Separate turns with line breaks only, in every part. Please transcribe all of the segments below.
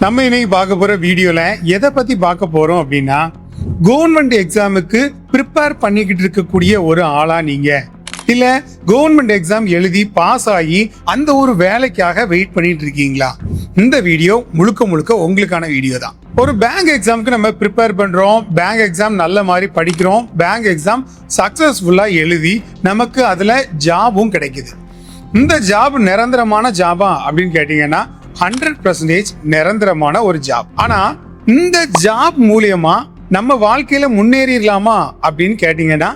நம்ம இன்னைக்கு பார்க்க போற வீடியோல எதை பத்தி பார்க்க போறோம் அப்படின்னா, கவர்மெண்ட் எக்ஸாமுக்கு ப்ரிப்பேர் பண்ணிக்கிட்டு இருக்கக்கூடிய ஒரு ஆளா நீங்க, இல்ல கவர்மெண்ட் எக்ஸாம் எழுதி பாஸ் ஆகி அந்த ஒரு வேலைக்காக வெயிட் பண்ணிட்டு இருக்கீங்களா? இந்த வீடியோ முழுக்க முழுக்க உங்களுக்கான வீடியோ தான். ஒரு பேங்க் எக்ஸாமுக்கு நம்ம ப்ரிப்பேர் பண்றோம், பேங்க் எக்ஸாம் நல்ல மாதிரி படிக்கிறோம், பேங்க் எக்ஸாம் சக்சஸ்ஃபுல்லா எழுதி நமக்கு அதுல ஜாபும் கிடைக்குது. இந்த ஜாப் நிரந்தரமான ஜாபா அப்படின்னு கேட்டீங்கன்னா 100% நிரந்தரமான ஒரு ஜாப். ஆனா இந்த ஜாப் மூலியமா நம்ம வாழ்க்கையில முன்னேறிடலாமா அப்படின்னு கேட்டீங்கன்னா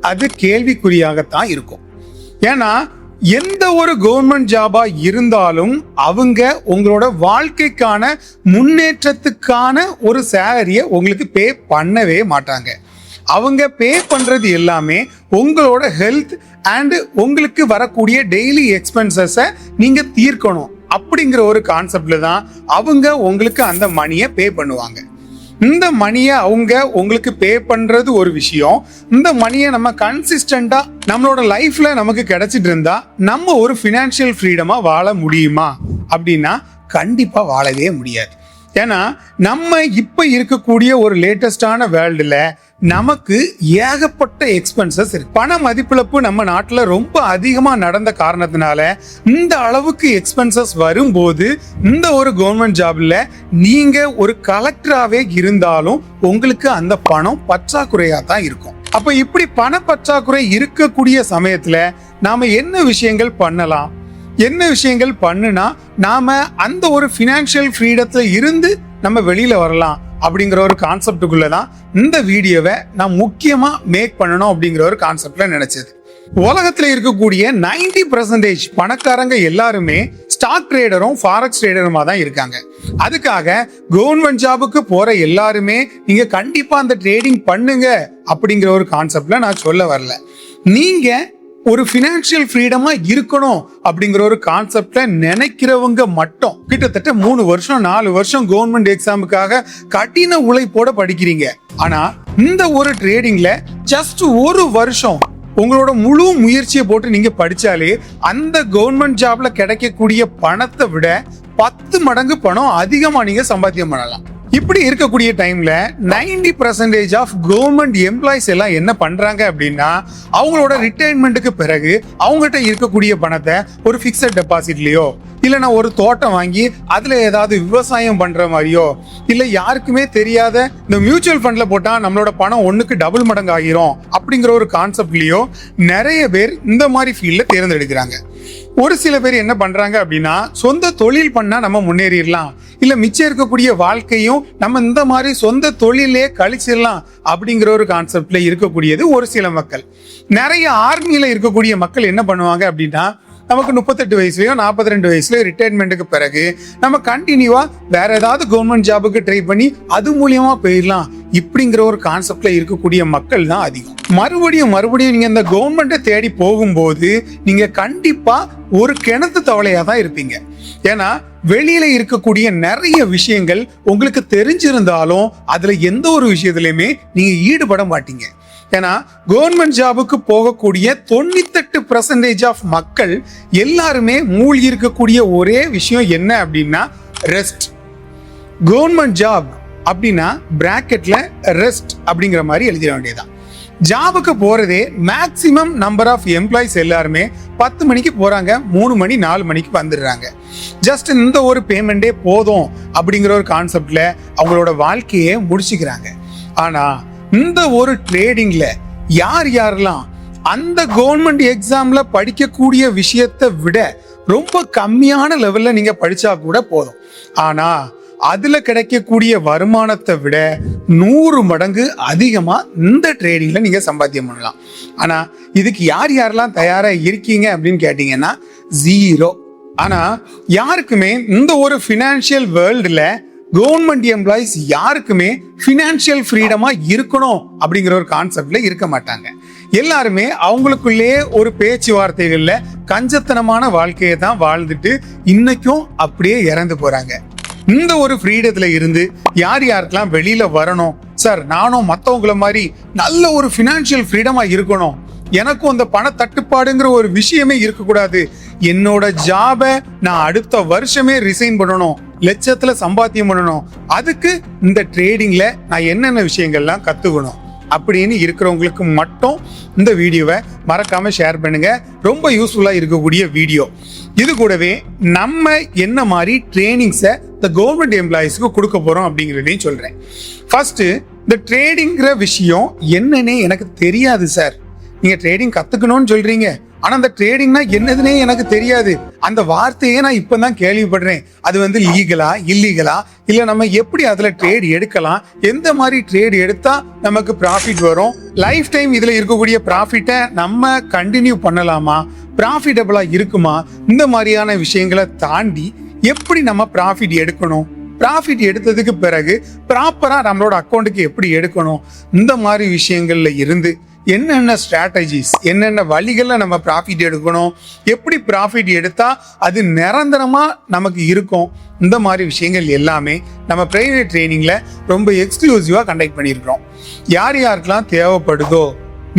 அது கேள்விக்குறியாகத்தான் இருக்கும். ஏன்னா எந்த ஒரு கவர்மெண்ட் ஜாபா இருந்தாலும் அவங்க உங்களோட வாழ்க்கைக்கான முன்னேற்றத்துக்கான ஒரு சேலரியை உங்களுக்கு பே பண்ணவே மாட்டாங்க. அவங்க பே பண்றது எல்லாமே உங்களோட ஹெல்த் அண்ட் உங்களுக்கு வரக்கூடிய டெய்லி எக்ஸ்பென்சஸை நீங்க தீர்க்கணும் அப்படிங்கிற ஒரு கான்செப்ட்ல தான் அவங்க உங்களுக்கு அந்த மணியை பே பண்ணுவாங்க. இந்த மணியை அவங்க உங்களுக்கு பே பண்றது ஒரு விஷயம். இந்த மணியை நம்ம கன்சிஸ்டண்டா நம்மளோட லைஃப்ல நமக்கு கிடைச்சிட்டு இருந்தா நம்ம ஒரு ஃபினான்ஷியல் ஃப்ரீடமா வாழ முடியுமா அப்படின்னா கண்டிப்பா வாழவே முடியாது. ஏன்னா நம்ம இப்ப இருக்கக்கூடிய ஒரு லேட்டஸ்டான வேர்ல்டுல நமக்கு ஏகப்பட்ட எக்ஸ்பென்சஸ் இருக்கு. பண மதிப்பிழப்பு நம்ம நாட்டுல ரொம்ப அதிகமா நடந்த காரணத்தினால இந்த அளவுக்கு எக்ஸ்பென்சஸ் வரும்போது இந்த ஒரு கவர்மெண்ட் ஜாப்ல நீங்க ஒரு கலெக்டராகவே இருந்தாலும் உங்களுக்கு அந்த பணம் பற்றாக்குறையா தான் இருக்கும். அப்ப இப்படி பண பற்றாக்குறை இருக்கக்கூடிய சமயத்துல நாம என்ன விஷயங்கள் பண்ணலாம், என்ன விஷயங்கள் பண்ணுனா நாம அந்த ஒரு ஃபினான்ஷியல் ஃப்ரீடத்துல இருந்து நம்ம வெளியில வரலாம் அப்படிங்கிற ஒரு கான்செப்டுக்குள்ளதான் இந்த வீடியோவை நான் முக்கியமா மேக் பண்ணணும் அப்படிங்கிற ஒரு கான்செப்ட்ல நினைச்சது. உலகத்துல இருக்கக்கூடிய 90% பணக்காரங்க எல்லாருமே ஸ்டாக் ட்ரேடரும் ஃபாரெக்ஸ் ட்ரேடருமா தான் இருக்காங்க. அதுக்காக கவர்மெண்ட் ஜாபுக்கு போற எல்லாருமே நீங்க கண்டிப்பா அந்த ட்ரேடிங் பண்ணுங்க அப்படிங்கிற ஒரு கான்செப்ட்ல நான் சொல்ல வரல. நீங்க ஒரு ஃபினான்ஷியல் ஃப்ரீடமா இருக்கணும் அப்படிங்கிற ஒரு கான்செப்ட்ல நினைக்கிறவங்க மட்டும் கிட்டத்தட்ட 3 வருஷம் 4 வருஷம் கவர்மெண்ட் எக்ஸாமுக்காக கடின உழைப்போட படிக்கிறீங்க. ஆனா இந்த ஒரு ட்ரேடிங்ல ஜஸ்ட் ஒரு வருஷம் உங்களோட முழு முயற்சியை போட்டு நீங்க படிச்சாலே அந்த கவர்மெண்ட் ஜாப்ல கிடைக்கக்கூடிய பணத்தை விட 10 மடங்கு பணம் அதிகமா நீங்க சம்பாத்தியம் பண்ணலாம். இப்படி இருக்கக்கூடிய டைம்ல 90% ஆஃப் கவர்மெண்ட் எம்ப்ளாயிஸ் எல்லாம் என்ன பண்றாங்க அப்படின்னா, அவங்களோட ரிட்டையர்மெண்ட்டுக்கு பிறகு அவங்ககிட்ட இருக்கக்கூடிய பணத்தை ஒரு பிக்சட் டெபாசிட்லயோ இல்லைன்னா ஒரு தோட்டம் வாங்கி அதுல ஏதாவது விவசாயம் பண்ற மாதிரியோ இல்ல யாருக்குமே தெரியாத இந்த மியூச்சுவல் ஃபண்ட்ல போட்டா நம்மளோட பணம் ஒண்ணுக்கு டபுள் மடங்கு ஆகிரும் அப்படிங்கிற ஒரு கான்செப்ட்லயோ நிறைய பேர் இந்த மாதிரி ஃபீல்ட்ல தேர்ந்தெடுக்கிறாங்க. ஒரு சில பேர் என்ன பண்றாங்க அப்படின்னா, சொந்த தொழில் பண்ணா நம்ம முன்னேறிடலாம், இல்ல மிச்சம் இருக்கக்கூடிய வாழ்க்கையும் நம்ம இந்த மாதிரி சொந்த தொழிலே கழிச்சிடலாம் அப்படிங்கிற ஒரு கான்செப்ட்ல இருக்கக்கூடியது ஒரு சில மக்கள். நிறைய ஆர்மியில இருக்கக்கூடிய மக்கள் என்ன பண்ணுவாங்க அப்படின்னா, நமக்கு 38 வயசுலயோ 42 வயசுலயோ ரிட்டையர்மெண்ட்டுக்கு பிறகு நம்ம கண்டினியூவா வேற ஏதாவது கவர்மெண்ட் ஜாபுக்கு ட்ரை பண்ணி அது மூலியமா போயிடலாம் இப்படிங்கிற ஒரு கான்செப்ட்ல இருக்கக்கூடிய மக்கள் தான் அதிகம். மறுபடியும் நீங்க இந்த கவர்மெண்ட்டை தேடி போகும்போது நீங்க கண்டிப்பா ஒரு கிணத்து தவளையா தான் இருப்பீங்க. ஏன்னா வெளியில இருக்கக்கூடிய நிறைய விஷயங்கள் உங்களுக்கு தெரிஞ்சிருந்தாலும் அதுல எந்த ஒரு விஷயத்திலயுமே நீங்க ஈடுபட மாட்டீங்க. ஏன்னா கவர்மெண்ட் ஜாபுக்கு போகக்கூடிய 98% ஆஃப் மக்கள் எல்லாருமே மூழ்கி இருக்கக்கூடிய ஒரே விஷயம் என்ன அப்படின்னா ரெஸ்ட். கவர்மெண்ட் ஜாப் அப்படின்னா பிராக்கெட்ல ரெஸ்ட் அப்படிங்கிற மாதிரி எழுதிட வேண்டியதான். ஜாபுக்கு போறதே மேக்சிமம் நம்பர் ஆஃப் எம்ப்ளாயிஸ் எல்லாருமே 10 மணிக்கு போறாங்க, 3 மணி 4 மணிக்கு வந்துடுறாங்க. ஜஸ்ட் இந்த ஒரு பேமெண்டே போதும் அப்படிங்கிற ஒரு கான்செப்ட்ல அவங்களோட வாழ்க்கையே முடிச்சுக்கிறாங்க. ஆனா இந்த ஒரு ட்ரேடிங்ல யாரெல்லாம் அந்த கவர்மெண்ட் எக்ஸாம்ல படிக்கக்கூடிய விஷயத்தை விட ரொம்ப கம்மியான லெவல்ல நீங்க படிச்சா கூட போதும், ஆனா அதுல கிடைக்கக்கூடிய வருமானத்தை விட 100 மடங்கு அதிகமா இந்த ட்ரேடிங்ல நீங்க சம்பாத்தியம் பண்ணலாம். ஆனா இதுக்கு யாரெல்லாம் தயாரா இருக்கீங்க அப்படின்னு கேட்டீங்கன்னா 0. ஆனா யாருக்குமே இந்த ஒரு ஃபினான்ஷியல் வேர்ல்டுல கவர்மெண்ட் எம்ப்ளாயிஸ் யாருக்குமே ஃபினான்ஷியல் ஃப்ரீடமா இருக்கணும் அப்படிங்கிற ஒரு கான்செப்ட்ல இருக்க மாட்டாங்க. எல்லாருமே அவங்களுக்குள்ளேயே ஒரு பேச்சுவார்த்தைகள்ல கஞ்சத்தனமான வாழ்க்கையை தான் வாழ்ந்துட்டு இன்னைக்கும் அப்படியே இறந்து போறாங்க. இந்த ஒரு ஃப்ரீடத்துல இருந்து யாருக்கெல்லாம் வெளியில வரணும், சார் நானும் மற்றவங்களை மாதிரி நல்ல ஒரு ஃபினான்ஷியல் ஃப்ரீடமா இருக்கணும், எனக்கும் அந்த பண தட்டுப்பாடுங்கிற ஒரு விஷயமே இருக்கக்கூடாது, என்னோட ஜாபை நான் அடுத்த வருஷமே ரிசைன் பண்ணணும், லட்சத்துல சம்பாத்தியம் பண்ணணும், அதுக்கு இந்த ட்ரேடிங்ல நான் என்னென்ன விஷயங்கள்லாம் கத்துக்கணும் அப்படின்னு இருக்கிறவங்களுக்கு மட்டும் இந்த வீடியோவை மறக்காம ஷேர் பண்ணுங்க. ரொம்ப யூஸ்ஃபுல்லா இருக்கக்கூடிய வீடியோ. இது கூடவே நம்ம என்ன மாதிரி ட்ரைனிங்ஸை இந்த கவர்மெண்ட் எம்ப்ளாயிஸ்க்கு கொடுக்க போறோம் அப்படிங்கிறதையும் சொல்றேன். ஃபர்ஸ்ட், இந்த ட்ரேடிங்கிற விஷயம் என்னன்னே எனக்கு தெரியாது சார். நீங்க ட்ரேடிங் கத்துக்கணும்னு சொல்றீங்க, ஆனா அந்த ட்ரேடிங்னா என்னதுன்னே எனக்கு தெரியாது. அந்த வார்த்தையே நான் இப்பதான் கேள்விப்படுறேன். அது வந்து லீகலா இல்லீகலா, இல்ல நம்ம எப்படி அதுல ட்ரேட் எடுக்கலாம், எந்த மாதிரி ட்ரேட் எடுத்தா நமக்கு ப்ராஃபிட் வரும், லைஃப் டைம் இதுல இருக்கக்கூடிய ப்ராஃபிட்டை நம்ம கண்டினியூ பண்ணலாமா, ப்ராஃபிட்டபிளா இருக்குமா, இந்த மாதிரியான விஷயங்களை தாண்டி எப்படி நம்ம ப்ராஃபிட் எடுக்கணும், ப்ராஃபிட் எடுத்ததுக்கு பிறகு ப்ராப்பரா நம்மளோட அக்கௌண்ட்டுக்கு எப்படி எடுக்கணும், இந்த மாதிரி விஷயங்கள்ல இருந்து என்னென்ன ஸ்ட்ராட்டஜிஸ், என்னென்ன வழிகள்ல நம்ம ப்ராஃபிட் எடுக்கணும், எப்படி ப்ராஃபிட் எடுத்தா அது நிரந்தரமா நமக்கு இருக்கும், இந்த மாதிரி விஷயங்கள் எல்லாமே நம்ம பிரைவேட் ட்ரைனிங்ல ரொம்ப எக்ஸ்க்ளூசிவா கண்டக்ட் பண்ணியிருக்கிறோம். யார் யாருக்கெல்லாம் தேவைப்படுதோ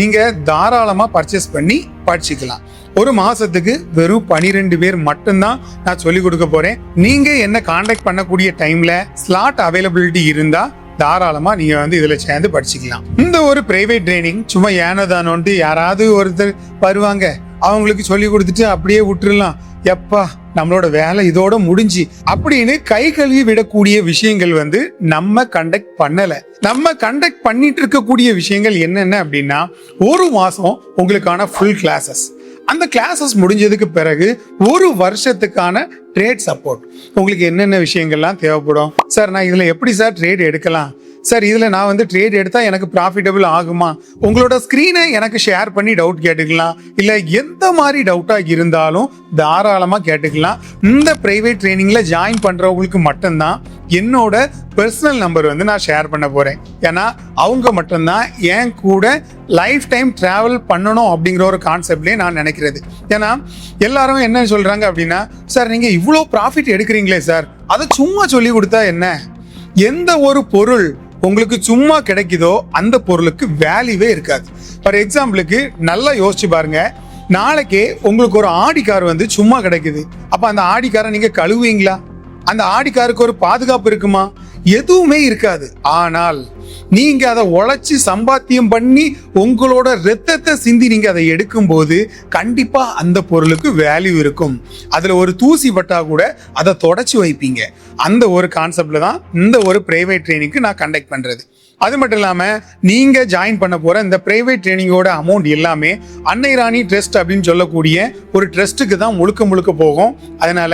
நீங்க தாராளமா பர்ச்சேஸ் பண்ணி படிச்சுக்கலாம். ஒரு மாசத்துக்கு வெறும் 12 பேர் மட்டும்தான் நான் சொல்லிக் கொடுக்க போறேன். நீங்க என்ன கான்டாக்ட் பண்ணக்கூடிய டைம்ல ஸ்லாட் அவைலபிலிட்டி இருந்தா தாராளமா நீங்க வந்து இதுல சேர்ந்து படிச்சுக்கலாம். இந்த ஒரு பிரைவேட் ட்ரைனிங் சும்மா ஏனதானோன்ட்டு யாராவது ஒருத்தர் வருவாங்க, அவங்களுக்கு சொல்லி கொடுத்துட்டு அப்படியே விட்டுறலாம், எப்பா நம்மளோட வேலை இதோட முடிஞ்சு அப்படின்னு கை கழுவி விடக்கூடிய விஷயங்கள் வந்து நம்ம கண்டக்ட் பண்ணல. நம்ம கண்டக்ட் பண்ணிட்டு இருக்கக்கூடிய விஷயங்கள் என்னென்ன அப்படின்னா, ஒரு மாசம் உங்களுக்கான ஃபுல் கிளாஸஸ். அந்த கிளாஸஸ் முடிஞ்சதுக்கு பிறகு ஒரு வருஷத்துக்கான ட்ரேட் சப்போர்ட். உங்களுக்கு என்னென்ன விஷயங்கள்லாம் தேவைப்படும், சார் நான் இதுல எப்படி சார் ட்ரேட் எடுக்கலாம், சார் இதுல நான் வந்து ட்ரேட் எடுத்தா எனக்கு ப்ராஃபிட்டபிள் ஆகுமா, உங்களோட ஸ்கிரீனை எனக்கு ஷேர் பண்ணி டவுட் கேட்டுக்கலாம், இல்ல எந்த மாதிரி டவுட்டா இருந்தாலும் தாராளமா கேட்டுக்கலாம். இந்த பிரைவேட் ட்ரைனிங்ல ஜாயின் பண்றவங்களுக்கு மட்டும்தான் என்னோட பர்சனல் நம்பர் வந்து நான் ஷேர் பண்ண போறேன். ஏன்னா அவங்க மட்டும்தான் என் கூட லைஃப் டைம் டிராவல் பண்ணணும் அப்படிங்கிற ஒரு கான்செப்ட்லேயே நான் நினைக்கிறது. ஏன்னா எல்லாரும் என்ன சொல்றாங்க அப்படின்னா, சார் நீங்க இவ்வளோ ப்ராஃபிட் எடுக்கிறீங்களே சார், அதை சும்மா சொல்லி கொடுத்தா என்ன, எந்த ஒரு பொருள் உங்களுக்கு சும்மா கிடைக்குதோ அந்த பொருளுக்கு வேல்யூவே இருக்காது. ஃபார் எக்ஸாம்பிளுக்கு நல்லா யோசிச்சு பாருங்க, நாளைக்கே உங்களுக்கு ஒரு ஆடி கார் வந்து சும்மா கிடைக்குது, அப்ப அந்த ஆடி காரை நீங்க கழுவுவீங்களா, அந்த ஆடி காருக்கு ஒரு பாதுகாப்பு இருக்குமா, எதுவுமே இருக்காது. ஆனால் நீங்க அதை உழைச்சி சம்பாத்தியம் பண்ணி உங்களோட ரத்தத்தை சிந்தி நீங்க அதை எடுக்கும் போது கண்டிப்பா அந்த பொருளுக்கு வேல்யூ இருக்கும். அதுல ஒரு தூசி பட்டா கூட அதை தொடச்சி வைப்பீங்க. அந்த ஒரு கான்செப்ட்ல தான் இந்த ஒரு பிரைவேட் ட்ரைனிங்க்கு நான் கண்டக்ட் பண்றது. அது மட்டும் இல்லாம நீங்க ஜாயின் பண்ண போற இந்த பிரைவேட் ட்ரைனிங்கோட அமௌண்ட் எல்லாமே அன்னை ராணி ட்ரஸ்ட் அப்படின்னு சொல்லக்கூடிய ஒரு ட்ரஸ்ட்டுக்கு தான் முழுக்க முழுக்க போகும். அதனால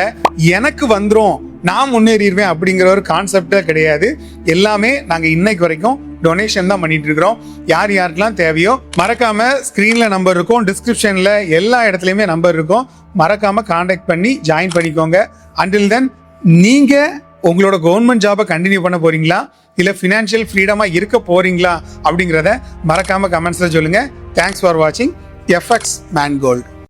எனக்கு வந்துரும், நான் முன்னேறிடுவேன் அப்படிங்கிற ஒரு கான்செப்டே கிடையாது. எல்லாமே நாங்க இன்னைக்கு வரைக்கும் டொனேஷன் தான் பண்ணிட்டு இருக்கிறோம். யார் யாருக்கெல்லாம் தேவையோ மறக்காம ஸ்கிரீன்ல நம்பர் இருக்கும், டிஸ்கிரிப்ஷன்ல எல்லா இடத்துலயுமே நம்பர் இருக்கும், மறக்காம கான்டாக்ட் பண்ணி ஜாயின் பண்ணிக்கோங்க. அண்டில் தென் நீங்க உங்களோட கவர்மெண்ட் ஜாபை கண்டினியூ பண்ண போறீங்களா, இல்ல ஃபினான்ஷியல் ஃப்ரீடமா இருக்க போறீங்களா அப்படிங்கிறத மறக்காம கமெண்ட்ஸ்ல சொல்லுங்க. தேங்க்ஸ் ஃபார் வாட்சிங் FX Man Gold.